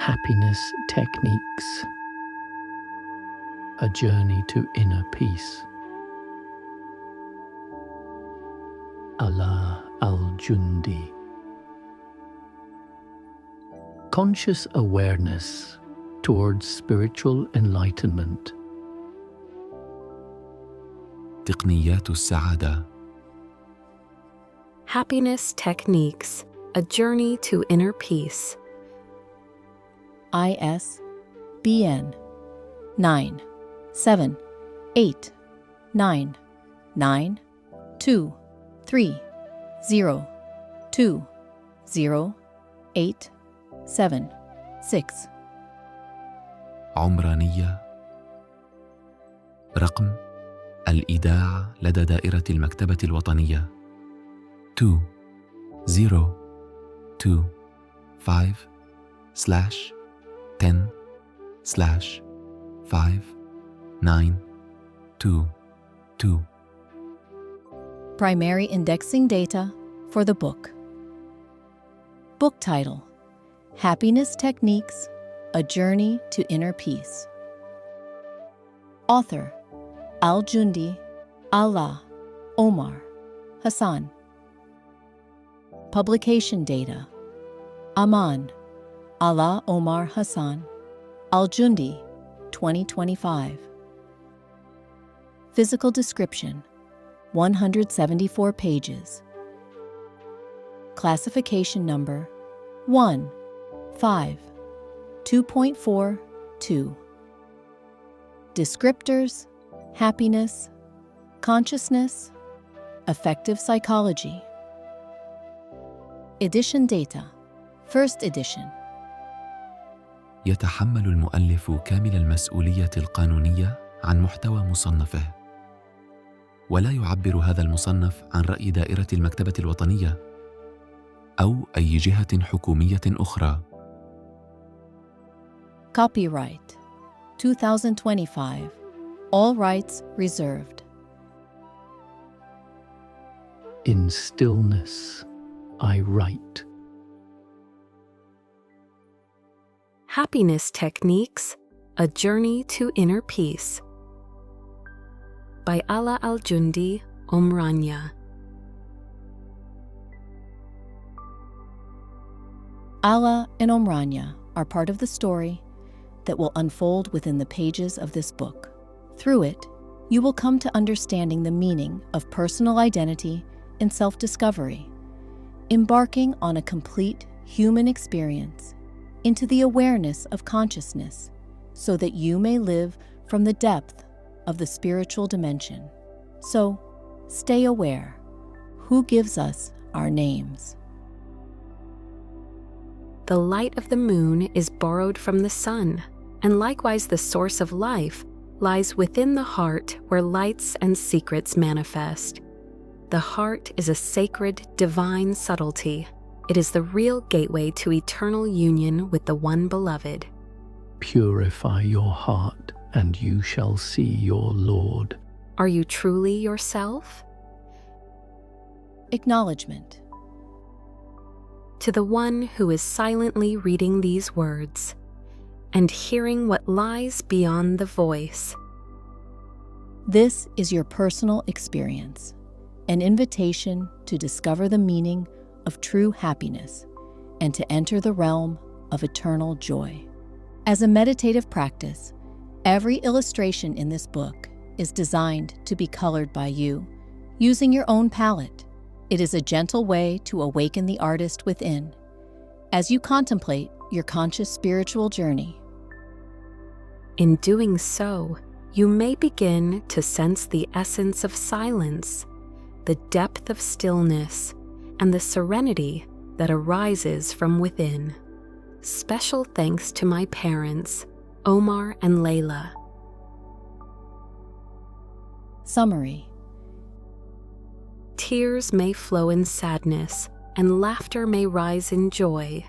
Happiness Techniques, a journey to inner peace. Ala al-Jundi. Conscious awareness towards spiritual enlightenment. تقنيات السعادة. Happiness Techniques, a journey to inner peace. ISBN 97899202086. عمرانية. رقم الإيداع لدى دائرة المكتبة الوطنية 2025/10/5922. Primary indexing data for the book. Book title: Happiness Techniques, A Journey to Inner Peace. Author: Al-Jundi Allah Omar Hassan. Publication data: Aman Allah Omar Hassan Al-Jundi 2025. Physical description: 174 pages. Classification number 1, 5, 2.42. Descriptors: happiness, consciousness, affective psychology. Edition data: First edition. يتحمل المؤلف كامل المسؤولية القانونية عن محتوى مصنفه، ولا يعبر هذا المصنف عن رأي دائرة المكتبة الوطنية أو أي جهة حكومية أخرى. Copyright 2025. All rights reserved. In stillness, I write. Happiness Techniques, A Journey to Inner Peace. By Ala al-Jundi Omrania. Allah and Omrania are part of the story that will unfold within the pages of this book. Through it, you will come to understanding the meaning of personal identity and self-discovery, embarking on a complete human experience into the awareness of consciousness so that you may live from the depth of the spiritual dimension. So, stay aware. Who gives us our names? The light of the moon is borrowed from the sun, and likewise the source of life lies within the heart where lights and secrets manifest. The heart is a sacred, divine subtlety. It is the real gateway to eternal union with the one beloved. Purify your heart, and you shall see your Lord. Are you truly yourself? Acknowledgement. To the one who is silently reading these words and hearing what lies beyond the voice. This is your personal experience, an invitation to discover the meaning of true happiness and to enter the realm of eternal joy. As a meditative practice, every illustration in this book is designed to be colored by you, using your own palette. It is a gentle way to awaken the artist within as you contemplate your conscious spiritual journey. In doing so, you may begin to sense the essence of silence, the depth of stillness, and the serenity that arises from within. Special thanks to my parents, Omar and Layla. Summary. Tears may flow in sadness, and laughter may rise in joy,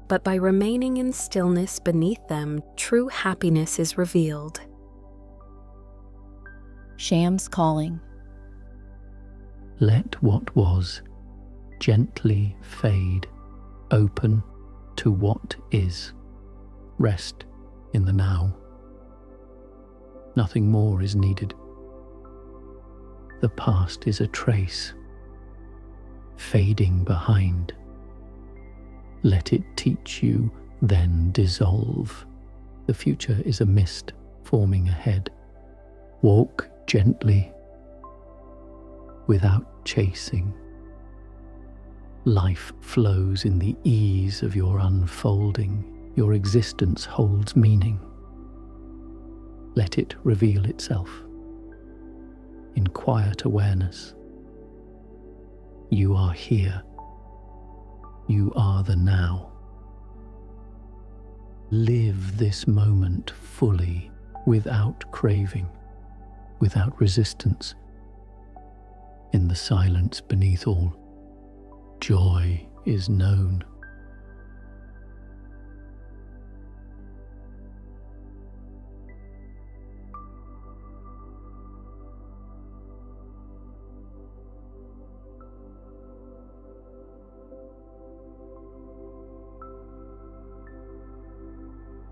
but by remaining in stillness beneath them, true happiness is revealed. Sham's calling. Let what was gently fade, open to what is. Rest in the now. Nothing more is needed. The past is a trace, fading behind. Let it teach you, then dissolve. The future is a mist forming ahead. Walk gently, without chasing. Life flows in the ease of your unfolding. Your existence holds meaning. Let it reveal itself in quiet awareness. You are here. You are the now. Live this moment fully, without craving, without resistance. In the silence beneath all, joy is known.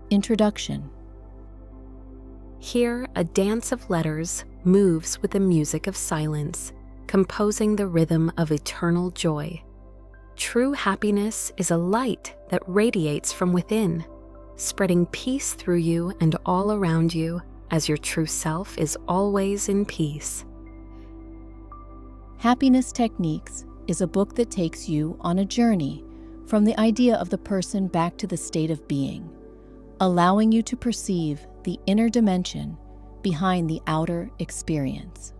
Introduction. Here, a dance of letters moves with the music of silence, composing the rhythm of eternal joy. True happiness is a light that radiates from within, spreading peace through you and all around you, as your true self is always in peace. Happiness Techniques is a book that takes you on a journey from the idea of the person back to the state of being, allowing you to perceive the inner dimension behind the outer experience.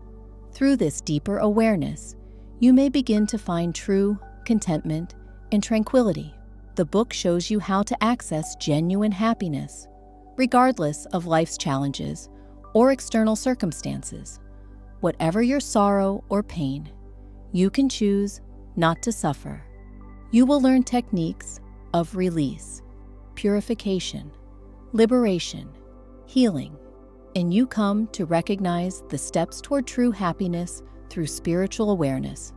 Through this deeper awareness, you may begin to find true contentment and tranquility. The book shows you how to access genuine happiness, regardless of life's challenges or external circumstances. Whatever your sorrow or pain, you can choose not to suffer. You will learn techniques of release, purification, liberation, healing, and you come to recognize the steps toward true happiness through spiritual awareness,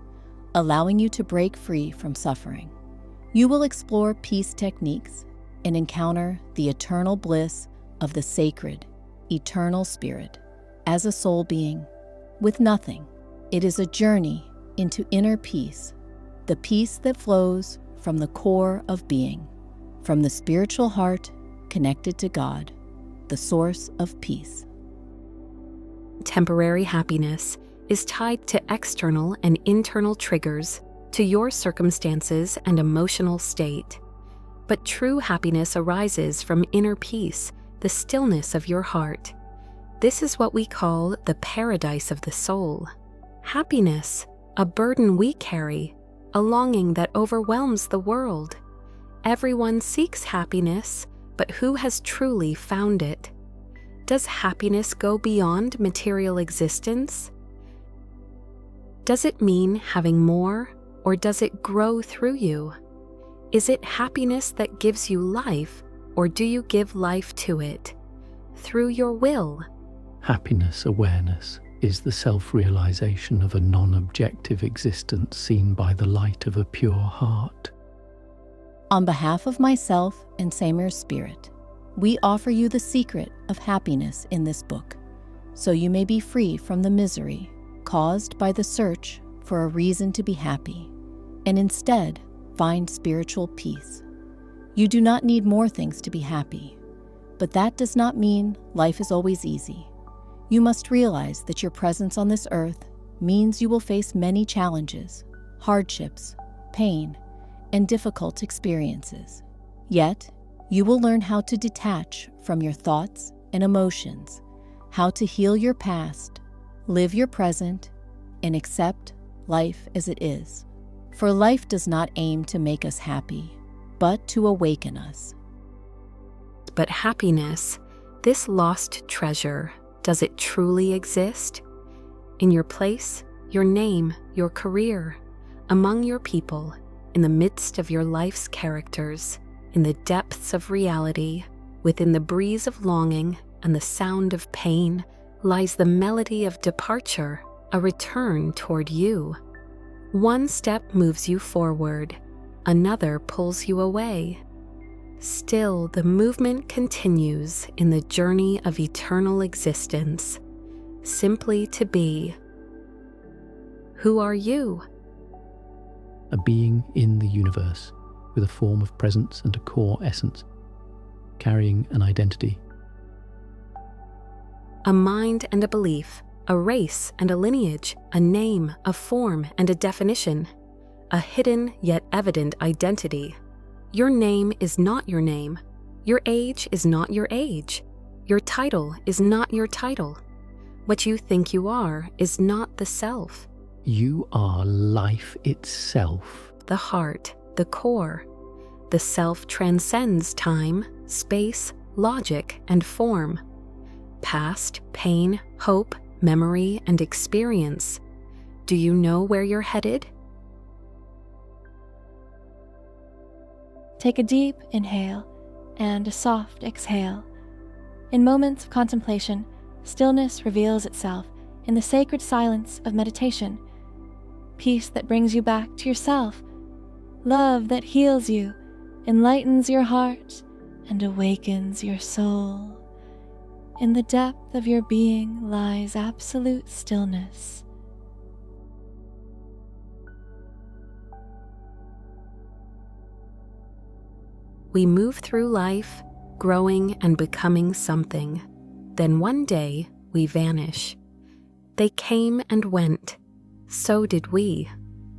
allowing you to break free from suffering. You will explore peace techniques and encounter the eternal bliss of the sacred, eternal spirit. As a soul being with nothing, it is a journey into inner peace, the peace that flows from the core of being, from the spiritual heart connected to God, the source of peace. Temporary happiness is tied to external and internal triggers, to your circumstances and emotional state. But true happiness arises from inner peace, the stillness of your heart. This is what we call the paradise of the soul. Happiness, a burden we carry, a longing that overwhelms the world. Everyone seeks happiness, but who has truly found it? Does happiness go beyond material existence? Does it mean having more, or does it grow through you? Is it happiness that gives you life, or do you give life to it? Through your will. Happiness awareness is the self-realization of a non-objective existence seen by the light of a pure heart. On behalf of myself and Samir's Spirit, we offer you the secret of happiness in this book, so you may be free from the misery caused by the search for a reason to be happy, and instead find spiritual peace. You do not need more things to be happy, but that does not mean life is always easy. You must realize that your presence on this earth means you will face many challenges, hardships, pain, and difficult experiences. Yet, you will learn how to detach from your thoughts and emotions, how to heal your past, live your present, and accept life as it is. For life does not aim to make us happy, but to awaken us. But happiness, this lost treasure, does it truly exist? In your place, your name, your career, among your people, in the midst of your life's characters, in the depths of reality, within the breeze of longing and the sound of pain, lies the melody of departure, a return toward you. One step moves you forward, another pulls you away. Still, the movement continues in the journey of eternal existence, simply to be. Who are you? A being in the universe, with a form of presence and a core essence, carrying an identity. A mind and a belief, a race and a lineage, a name, a form and a definition, a hidden yet evident identity. Your name is not your name. Your age is not your age. Your title is not your title. What you think you are is not the self. You are life itself. The heart, the core. The self transcends time, space, logic, and form. Past, pain, hope, memory, and experience. Do you know where you're headed? Take a deep inhale and a soft exhale. In moments of contemplation, stillness reveals itself in the sacred silence of meditation. Peace that brings you back to yourself. Love that heals you, enlightens your heart, and awakens your soul. In the depth of your being lies absolute stillness. We move through life, growing and becoming something. Then one day, we vanish. They came and went. So did we.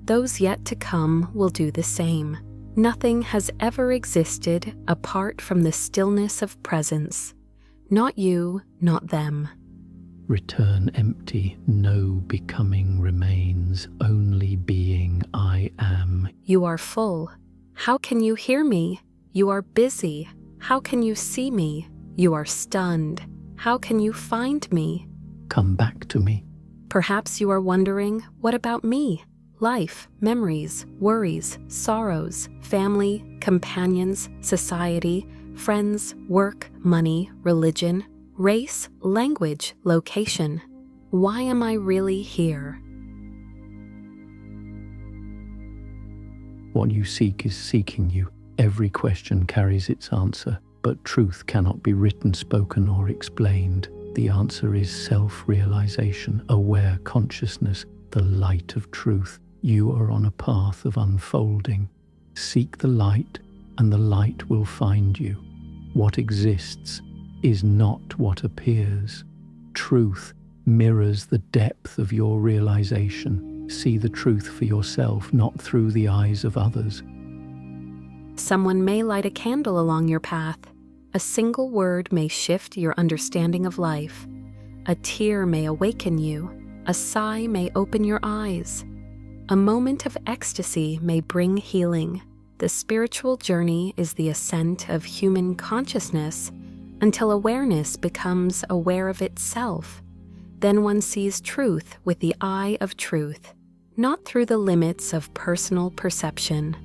Those yet to come will do the same. Nothing has ever existed apart from the stillness of presence. Not you, not them. Return empty, no becoming remains, only being I am. You are full. How can you hear me? You are busy. How can you see me? You are stunned. How can you find me? Come back to me. Perhaps you are wondering, what about me? Life, memories, worries, sorrows, family, companions, society, friends, work, money, religion, race, language, location. Why am I really here? What you seek is seeking you. Every question carries its answer, but truth cannot be written, spoken, or explained. The answer is self-realization, aware consciousness, the light of truth. You are on a path of unfolding. Seek the light, and the light will find you. What exists is not what appears. Truth mirrors the depth of your realization. See the truth for yourself, not through the eyes of others. Someone may light a candle along your path. A single word may shift your understanding of life. A tear may awaken you. A sigh may open your eyes. A moment of ecstasy may bring healing. The spiritual journey is the ascent of human consciousness until awareness becomes aware of itself. Then one sees truth with the eye of truth, not through the limits of personal perception.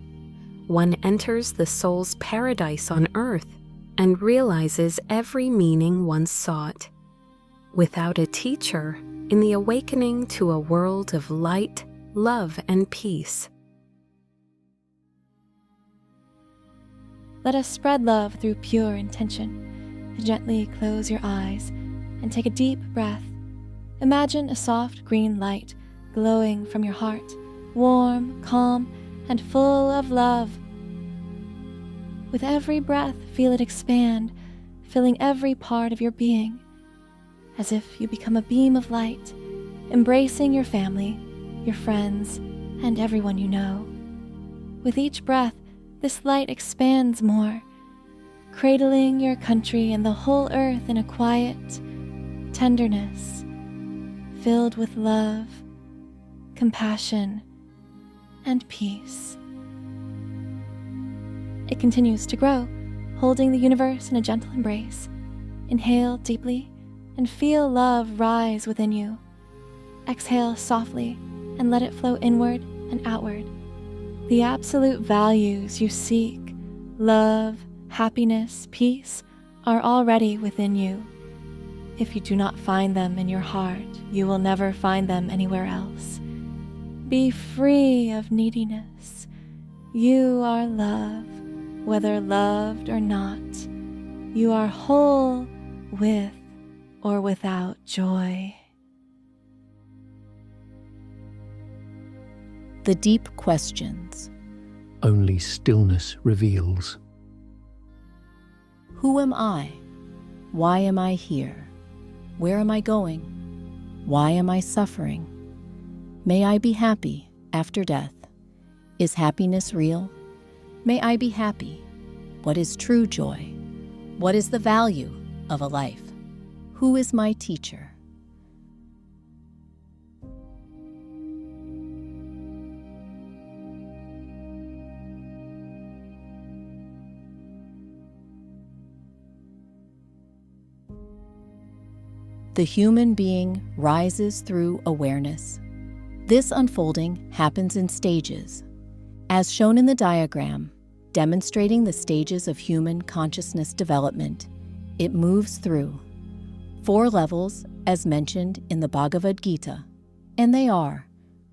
One enters the soul's paradise on earth and realizes every meaning once sought. Without a teacher, in the awakening to a world of light, love, and peace. Let us spread love through pure intention. Gently close your eyes and take a deep breath. Imagine a soft green light glowing from your heart, warm, calm, and full of love. With every breath, feel it expand, filling every part of your being, as if you become a beam of light, embracing your family, your friends, and everyone you know. With each breath, this light expands more, cradling your country and the whole earth in a quiet tenderness, filled with love, compassion, and peace. It continues to grow, holding the universe in a gentle embrace. Inhale deeply and feel love rise within you. Exhale softly and let it flow inward and outward. The absolute values you seek, love, happiness, peace, are already within you. If you do not find them in your heart, you will never find them anywhere else. Be free of neediness. You are love. whether loved or not, you are whole with or without joy. The deep questions. Only stillness reveals. Who am I? Why am I here? Where am I going? Why am I suffering? May I be happy after death? Is happiness real? May I be happy? What is true joy? What is the value of a life? Who is my teacher? The human being rises through awareness. This unfolding happens in stages, as shown in the diagram, demonstrating the stages of human consciousness development. It moves through 4 levels as mentioned in the Bhagavad Gita, and they are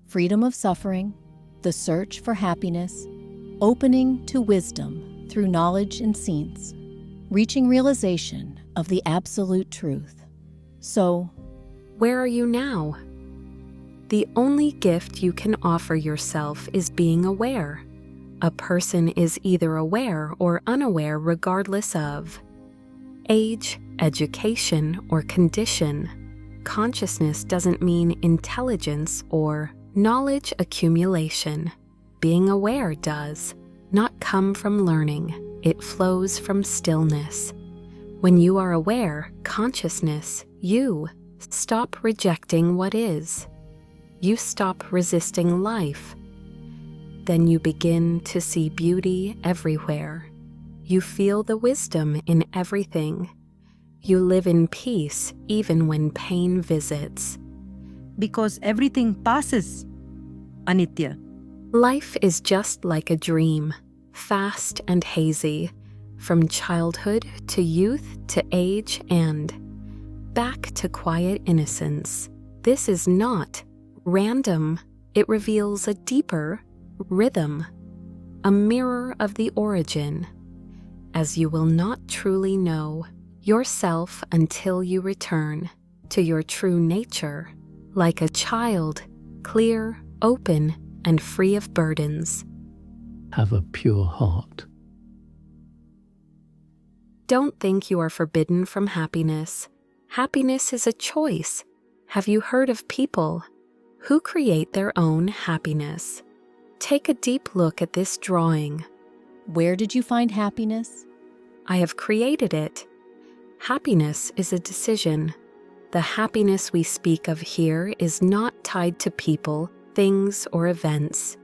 freedom of suffering, the search for happiness, opening to wisdom through knowledge and sense, reaching realization of the absolute truth. So, Where are you now? The only gift you can offer yourself is being aware. A person is either aware or unaware regardless of age, education, or condition. Consciousness doesn't mean intelligence or knowledge accumulation. Being aware does not come from learning. It flows from stillness. When you are aware, consciousness, you stop rejecting what is. You stop resisting life. Then you begin to see beauty everywhere. You feel the wisdom in everything. You live in peace even when pain visits. Because everything passes, Anitya. Life is just like a dream, fast and hazy, from childhood to youth to age and back to quiet innocence. This is not random. It reveals a deeper rhythm, a mirror of the origin, as you will not truly know yourself until you return to your true nature, like a child, clear, open, and free of burdens. Have a pure heart. Don't think you are forbidden from happiness. Happiness is a choice. Have you heard of people who create their own happiness? Take a deep look at this drawing. where did you find happiness? I have created it. Happiness is a decision. The happiness we speak of here is not tied to people, things, or events.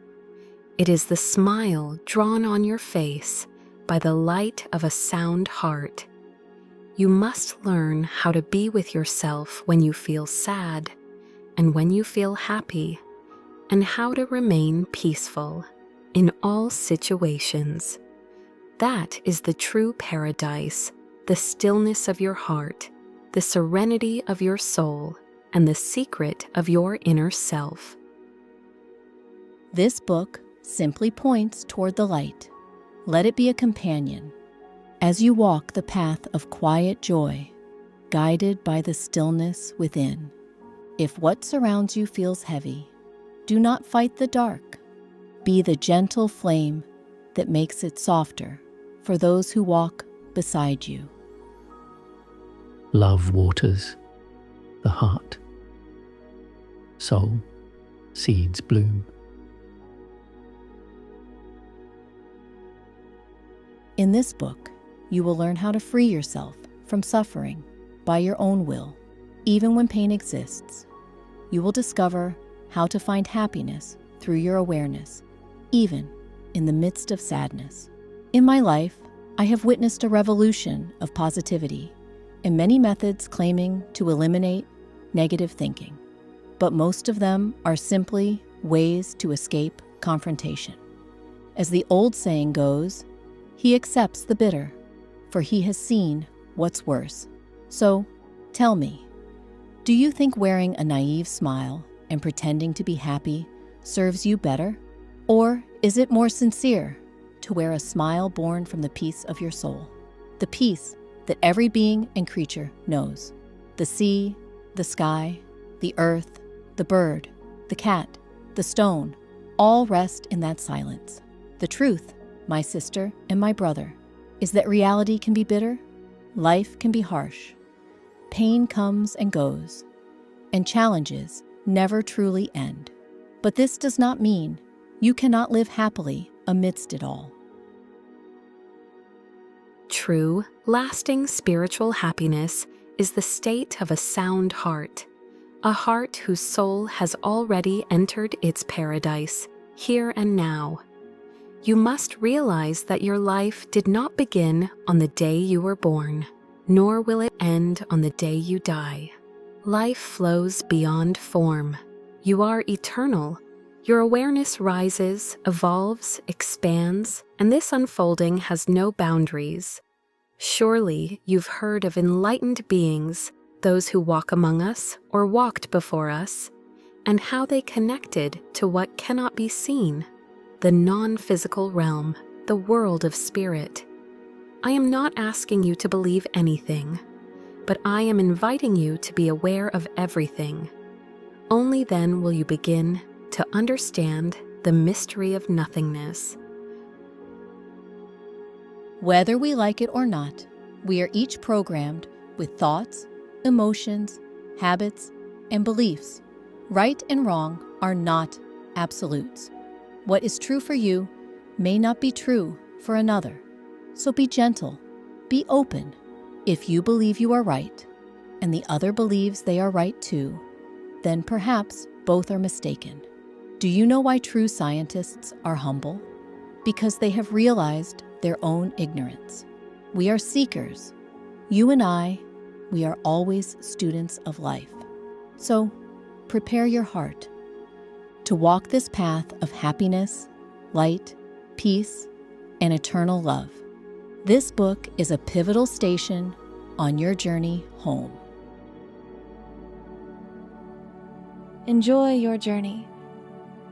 It is the smile drawn on your face by the light of a sound heart. You must learn how to be with yourself when you feel sad and when you feel happy, and how to remain peaceful in all situations. That is the true paradise, the stillness of your heart, the serenity of your soul, and the secret of your inner self. This book simply points toward the light. Let it be a companion as you walk the path of quiet joy, guided by the stillness within. If what surrounds you feels heavy, do not fight the dark. Be the gentle flame that makes it softer for those who walk beside you. Love waters the heart. So seeds bloom. In this book, you will learn how to free yourself from suffering by your own will, even when pain exists. You will discover how to find happiness through your awareness, even in the midst of sadness. In my life, I have witnessed a revolution of positivity and many methods claiming to eliminate negative thinking. But most of them are simply ways to escape confrontation. As the old saying goes, he accepts the bitter, for he has seen what's worse. So, tell me, do you think wearing a naive smile and pretending to be happy serves you better? Or is it more sincere to to wear a smile born from the peace of your soul, the peace that every being and creature knows. The sea, the sky, the earth, the bird, the cat, the stone, all rest in that silence. The truth, my sister and my brother, is that reality can be bitter, life can be harsh, pain comes and goes, and challenges never truly end. But this does not mean you cannot live happily amidst it all. True, lasting spiritual happiness is the state of a sound heart, a heart whose soul has already entered its paradise, here and now. You must realize that your life did not begin on the day you were born, nor will it end on the day you die. Life flows beyond form. You are eternal. Your awareness rises, evolves, expands, and this unfolding has no boundaries. Surely you've heard of enlightened beings, those who walk among us or walked before us, and how they connected to what cannot be seen, the non-physical realm, the world of spirit. I am not asking you to believe anything, but I am inviting you to be aware of everything. Only then will you begin to understand the mystery of nothingness. Whether we like it or not, we are each programmed with thoughts, emotions, habits, and beliefs. Right and wrong are not absolutes. What is true for you may not be true for another. So be gentle, be open. If you believe you are right, and the other believes they are right too, then perhaps both are mistaken. Do you know why true scientists are humble? Because they have realized their own ignorance. We are seekers. You and I, we are always students of life. So prepare your heart to walk this path of happiness, light, peace, and eternal love. This book is a pivotal station on your journey home. Enjoy your journey.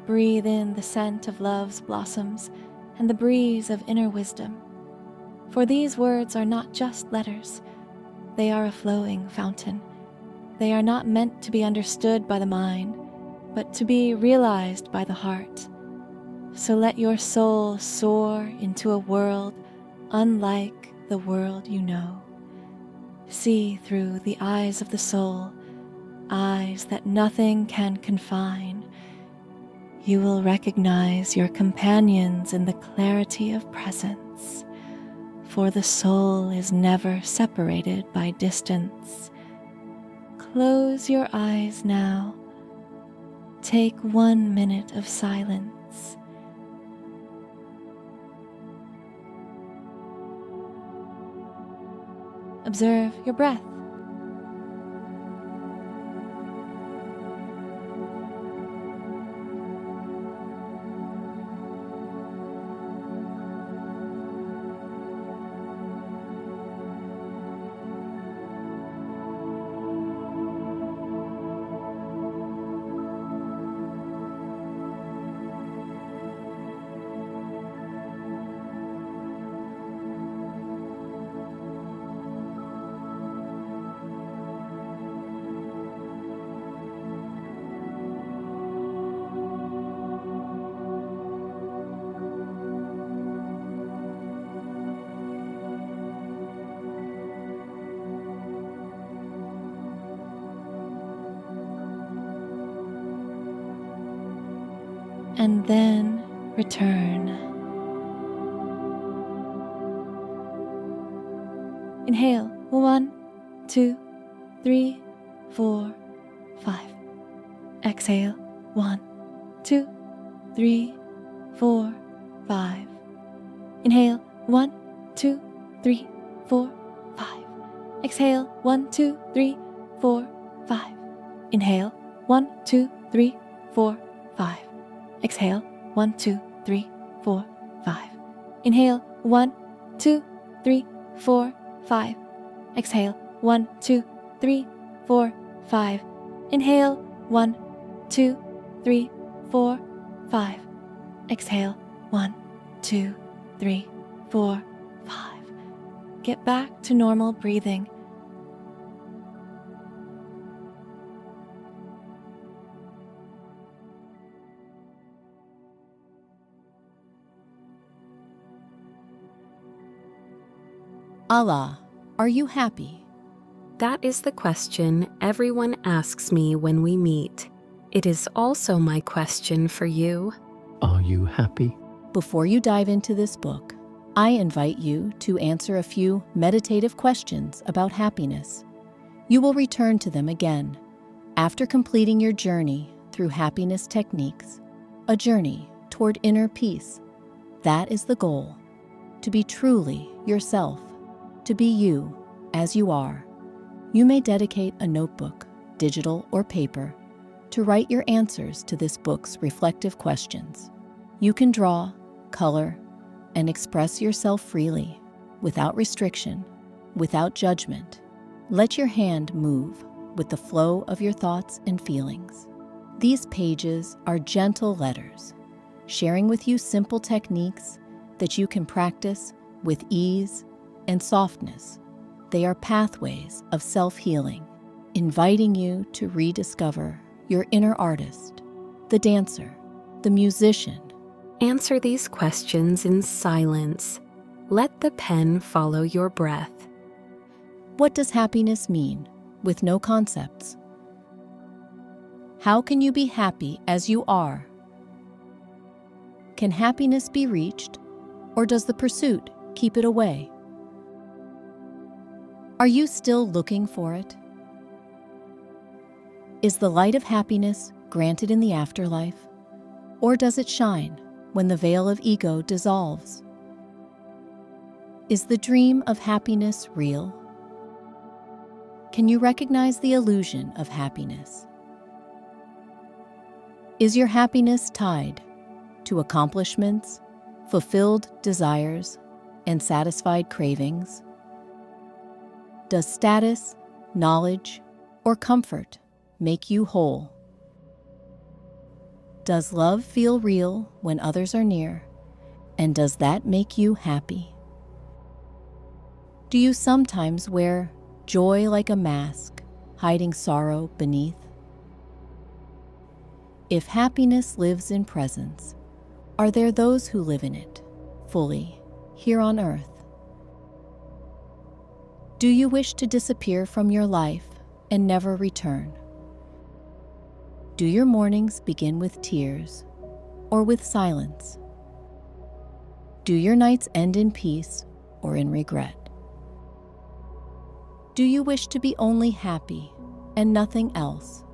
Breathe in the scent of love's blossoms and the breeze of inner wisdom. For these words are not just letters. They are a flowing fountain. They are not meant to be understood by the mind, but to be realized by the heart. So let your soul soar into a world unlike the world you know. See through the eyes of the soul, eyes that nothing can confine. You will recognize your companions in the clarity of presence, for the soul is never separated by distance. Close your eyes now. Take 1 minute of silence. Observe your breath. And then return. Inhale, 1, 2, 3, 4, 5. Exhale, 1, 2, 3, 4, 5. Inhale, 1, 2, 3, 4, 5. Exhale, 1, 2, 3, 4, 5. Inhale, 1, 2, 3, 4, 5. Exhale, 1, 2, 3, 4, 5. Inhale, 1, 2, 3, 4, 5. Exhale, 1, 2, 3, 4, 5. Inhale, 1, 2, 3, 4, 5. Exhale, 1, 2, 3, 4, 5. Get back to normal breathing. Allah, are you happy? That is the question everyone asks me when we meet. It is also my question for you. Are you happy? Before you dive into this book, I invite you to answer a few meditative questions about happiness. You will return to them again after completing your journey through happiness techniques, a journey toward inner peace. That is the goal, to be truly yourself, to be you as you are. You may dedicate a notebook, digital or paper, to write your answers to this book's reflective questions. You can draw, color, and express yourself freely, without restriction, without judgment. Let your hand move with the flow of your thoughts and feelings. These pages are gentle letters, sharing with you simple techniques that you can practice with ease and softness. They are pathways of self-healing, inviting you to rediscover your inner artist, the dancer, the musician. Answer these questions in silence. Let the pen follow your breath. What does happiness mean with no concepts? How can you be happy as you are? Can happiness be reached, or does the pursuit keep it away? Are you still looking for it? Is the light of happiness granted in the afterlife, or does it shine when the veil of ego dissolves? Is the dream of happiness real? Can you recognize the illusion of happiness? Is your happiness tied to accomplishments, fulfilled desires, and satisfied cravings? Does status, knowledge, or comfort make you whole? Does love feel real when others are near, and does that make you happy? Do you sometimes wear joy like a mask, hiding sorrow beneath? If happiness lives in presence, are there those who live in it fully here on earth? Do you wish to disappear from your life and never return? Do your mornings begin with tears or with silence? Do your nights end in peace or in regret? Do you wish to be only happy and nothing else?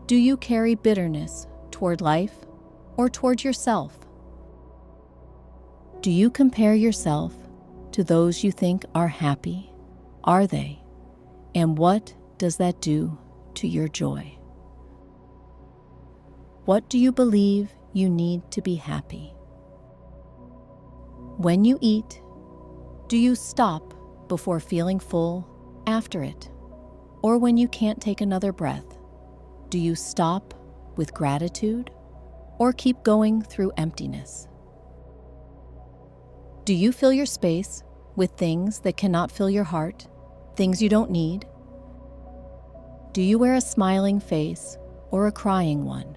Do you carry bitterness toward life or toward yourself? Do you compare yourself to those you think are happy? Are they? And what does that do to your joy? What do you believe you need to be happy? When you eat, do you stop before feeling full after it? Or when you can't take another breath, do you stop with gratitude or keep going through emptiness? Do you fill your space with things that cannot fill your heart, things you don't need? Do you wear a smiling face or a crying one?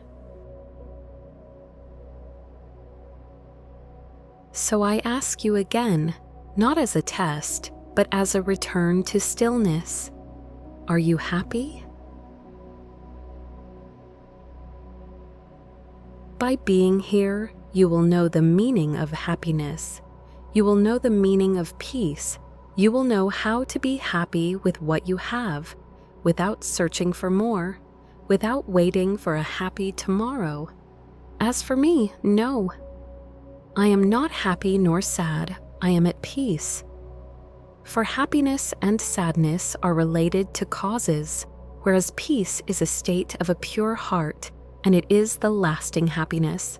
So I ask you again, not as a test, but as a return to stillness. Are you happy? By being here, you will know the meaning of happiness. You will know the meaning of peace. You will know how to be happy with what you have, without searching for more, without waiting for a happy tomorrow. As for me, no. I am not happy nor sad. I am at peace. For happiness and sadness are related to causes, whereas peace is a state of a pure heart, and it is the lasting happiness.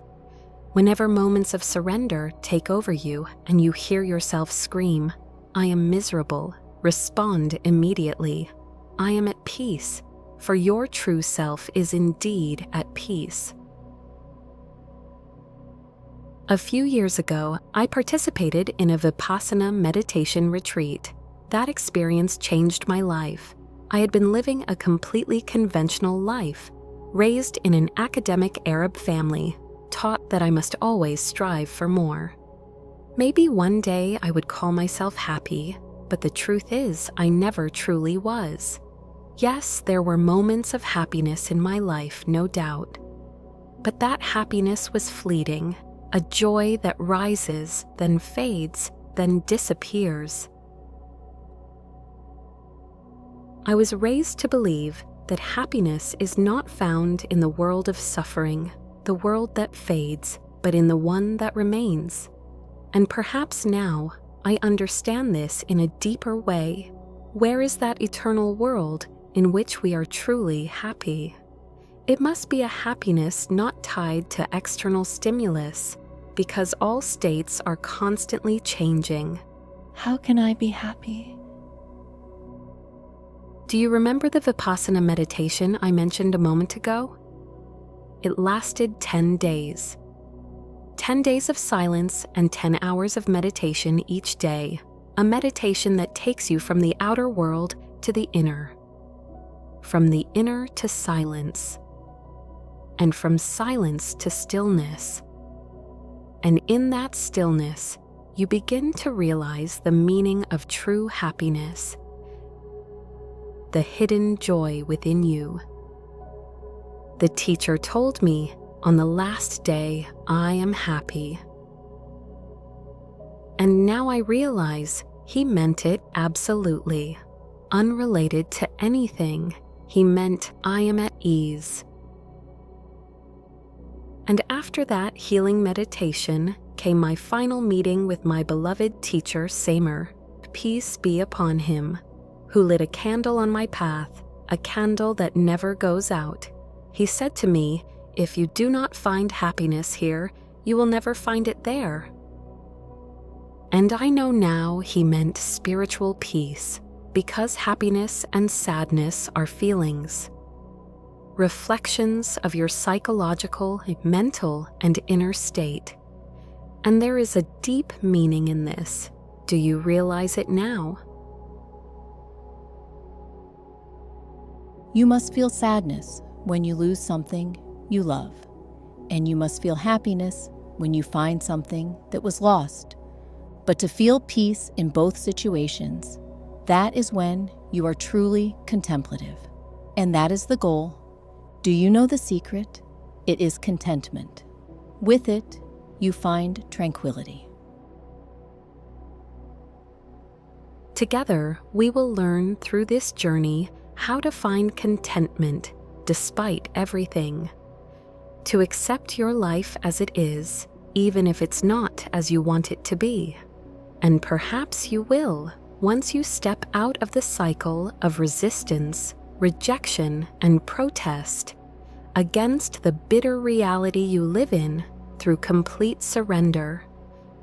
Whenever moments of surrender take over you and you hear yourself scream, "I am miserable," respond immediately, "I am at peace," for your true self is indeed at peace. A few years ago, I participated in a Vipassana meditation retreat. That experience changed my life. I had been living a completely conventional life, raised in an academic Arab family, taught that I must always strive for more. Maybe one day I would call myself happy, but the truth is I never truly was. Yes, there were moments of happiness in my life, no doubt. But that happiness was fleeting, a joy that rises, then fades, then disappears. I was raised to believe that happiness is not found in the world of suffering, the world that fades, but in the one that remains. And perhaps now I understand this in a deeper way. Where is that eternal world in which we are truly happy? It must be a happiness not tied to external stimulus, because all states are constantly changing. How can I be happy? Do you remember the Vipassana meditation I mentioned a moment ago? It lasted 10 days. 10 days of silence and 10 hours of meditation each day, a meditation that takes you from the outer world to the inner, from the inner to silence, and from silence to stillness. And in that stillness, you begin to realize the meaning of true happiness, the hidden joy within you. The teacher told me, on the last day, I am happy. And now I realize he meant it absolutely. Unrelated to anything, he meant I am at ease. And after that healing meditation came my final meeting with my beloved teacher, Samer, peace be upon him, who lit a candle on my path, a candle that never goes out. He said to me, if you do not find happiness here, you will never find it there. And I know now he meant spiritual peace, because happiness and sadness are feelings, reflections of your psychological, mental, and inner state. And there is a deep meaning in this. Do you realize it now? You must feel sadness when you lose something you love, and you must feel happiness when you find something that was lost. But to feel peace in both situations, that is when you are truly contemplative. And that is the goal. Do you know the secret? It is contentment. With it, you find tranquility. Together, we will learn through this journey how to find contentment despite everything. To accept your life as it is, even if it's not as you want it to be. And perhaps you will, once you step out of the cycle of resistance, rejection, and protest against the bitter reality you live in through complete surrender.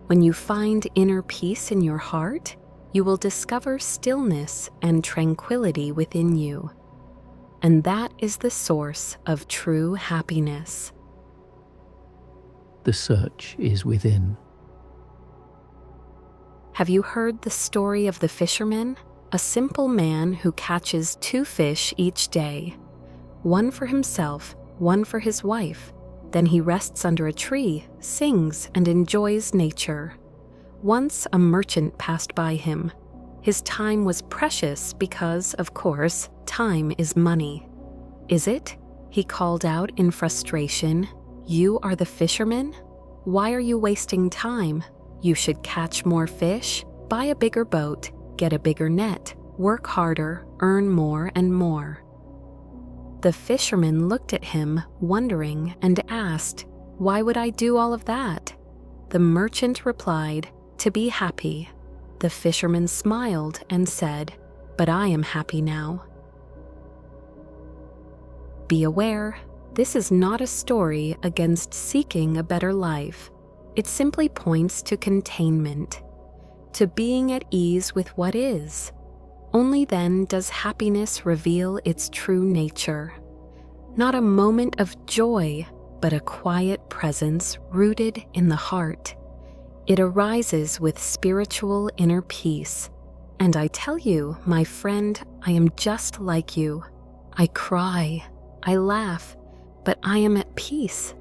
When you find inner peace in your heart, you will discover stillness and tranquility within you. And that is the source of true happiness. The search is within. Have you heard the story of the fisherman? A simple man who catches 2 fish each day, one for himself, one for his wife. Then he rests under a tree, sings, and enjoys nature. Once a merchant passed by him. His time was precious because, of course, time is money. Is it? He called out in frustration. You are the fisherman? Why are you wasting time? You should catch more fish, buy a bigger boat, get a bigger net, work harder, earn more and more. The fisherman looked at him, wondering, and asked, Why would I do all of that? The merchant replied, To be happy. The fisherman smiled and said, But I am happy now. Be aware, this is not a story against seeking a better life. It simply points to containment, to being at ease with what is. Only then does happiness reveal its true nature. Not a moment of joy, but a quiet presence rooted in the heart. It arises with spiritual inner peace. And I tell you, my friend, I am just like you. I cry, I laugh, but I am at peace.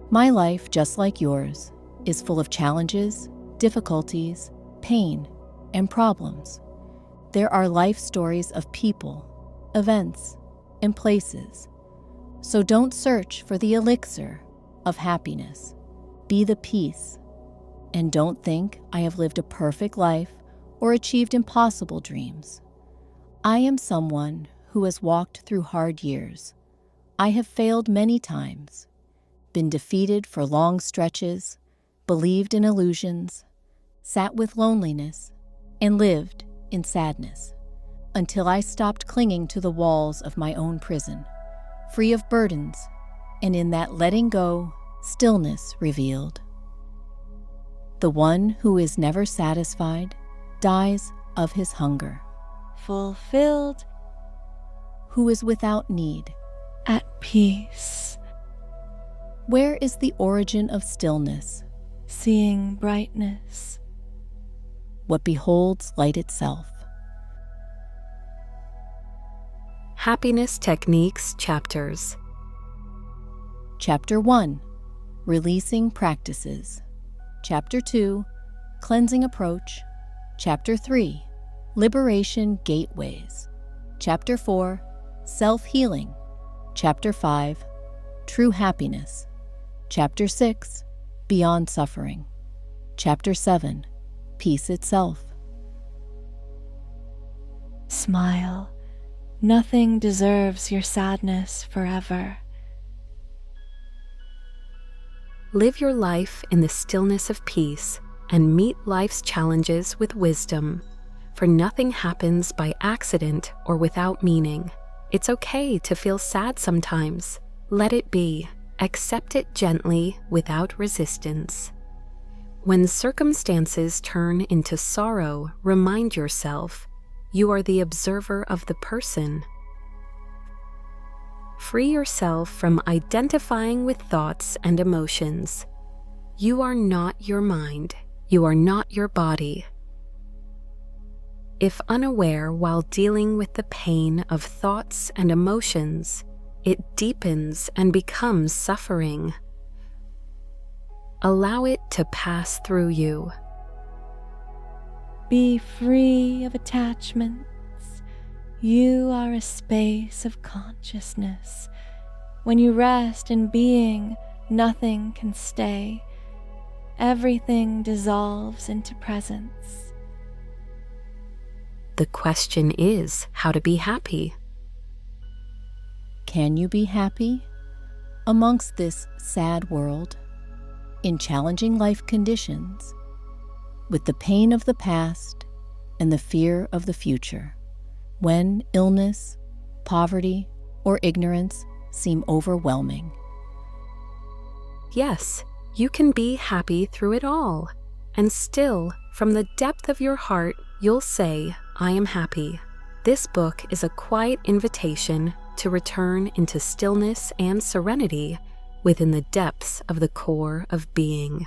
My life, just like yours, is full of challenges, difficulties, pain, and problems. There are life stories of people, events, and places. So don't search for the elixir of happiness. Be the peace. And don't think I have lived a perfect life or achieved impossible dreams. I am someone who has walked through hard years. I have failed many times, been defeated for long stretches, believed in illusions, sat with loneliness, and lived in sadness, until I stopped clinging to the walls of my own prison, free of burdens, and in that letting go, stillness revealed. The one who is never satisfied dies of his hunger. Fulfilled, Who is without need. at peace, Where is the origin of stillness? seeing brightness, What beholds light itself. Happiness Techniques Chapters. Chapter 1, Releasing Practices. Chapter 2, Cleansing Approach. Chapter 3, Liberation Gateways. Chapter 4, Self-Healing. Chapter 5, True Happiness. Chapter 6, Beyond Suffering. Chapter 7, Peace Itself. smile. Nothing deserves your sadness forever. Live your life in the stillness of peace and meet life's challenges with wisdom. For nothing happens by accident or without meaning. It's okay to feel sad sometimes. Let it be. Accept it gently without resistance. When circumstances turn into sorrow, remind yourself, you are the observer of the person. Free yourself from identifying with thoughts and emotions. You are not your mind. You are not your body. If unaware while dealing with the pain of thoughts and emotions, it deepens and becomes suffering. Allow it to pass through you. Be free of attachments. You are a space of consciousness. When you rest in being, nothing can stay. Everything dissolves into presence. The question is how to be happy. Can you be happy amongst this sad world, in challenging life conditions, with the pain of the past and the fear of the future, when illness, poverty, or ignorance seem overwhelming? Yes, you can be happy through it all, and still, from the depth of your heart, you'll say, I am happy. This book is a quiet invitation to return into stillness and serenity within the depths of the core of being.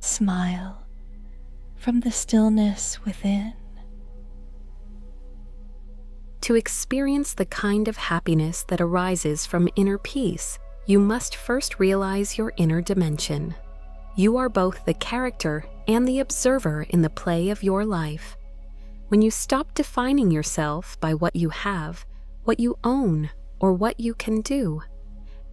Smile from the stillness within. To experience the kind of happiness that arises from inner peace, you must first realize your inner dimension. You are both the character and the observer in the play of your life. When you stop defining yourself by what you have, what you own, or what you can do,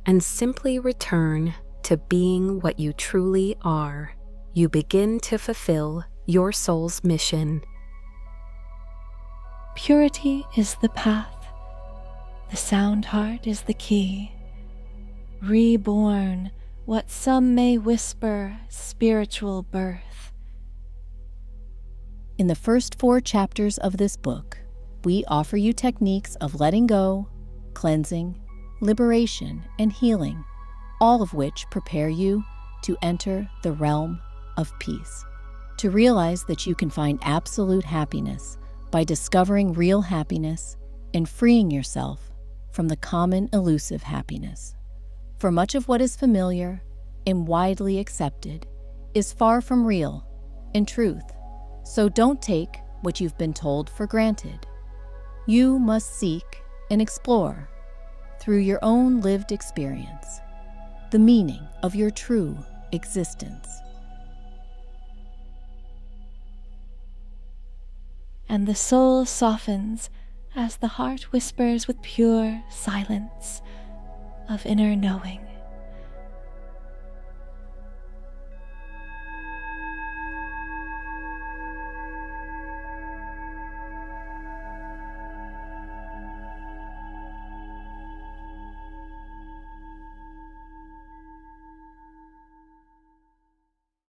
and simply return to being what you truly are, you begin to fulfill your soul's mission. Purity is the path. The sound heart is the key. Reborn, what some may whisper, spiritual birth. In the first 4 chapters of this book, we offer you techniques of letting go, cleansing, liberation, and healing, all of which prepare you to enter the realm of peace, to realize that you can find absolute happiness by discovering real happiness in freeing yourself from the common elusive happiness. For much of what is familiar and widely accepted is far from real in truth, so don't take what you've been told for granted. You must seek and explore, through your own lived experience, the meaning of your true existence. And the soul softens as the heart whispers with pure silence of inner knowing.